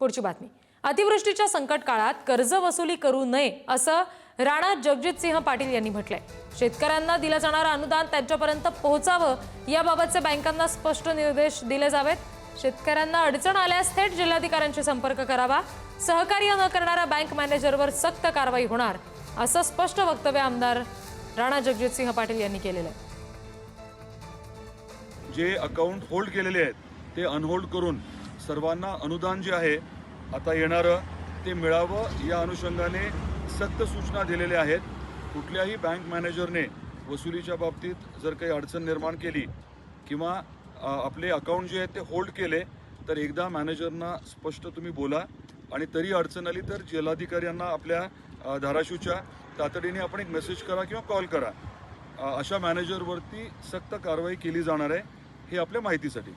पुढची बातमी. अतिवृष्टीच्या संकट काळात कर्ज वसुली करू नये असं राणा जगजितसिंह पाटील यांनी म्हटलंय. शेतकऱ्यांना दिलं जाणारं अनुदान त्यांच्यापर्यंत पोहोचावं याबाबतचे बँकांना स्पष्ट निर्देश दिले जावेत. शेतकऱ्यांना अडचण आल्यास थेट जिल्हाधिकाऱ्यांशी संपर्क करावा. सहकार्य न करणाऱ्या बँक मॅनेजरवर सक्त कारवाई होणार असं स्पष्ट वक्तव्य आमदार राणा जगजितसिंह पाटील यांनी केलेलं आहे. जे अकाउंट होल्ड केलेले आहेत ते अनहोल्ड करून सर्वांना अनुदान जे आहे आता येणारं ते मिळावं या अनुषंगाने सक्त सूचना दिलेल्या आहेत. कुठल्याही बँक मॅनेजरने वसुलीच्या बाबतीत जर काही अडचण निर्माण केली किंवा आपले अकाउंट जे आहेत ते होल्ड केले तर एकदा मॅनेजरना स्पष्ट तुम्ही बोला आणि तरी अडचण आली तर जिल्हाधिकाऱ्यांना आपल्या धाराशिवच्या तातडीने आपण एक मेसेज करा किंवा कॉल करा. अशा मॅनेजरवरती सक्त कारवाई केली जाणार आहे हे आपल्या माहितीसाठी.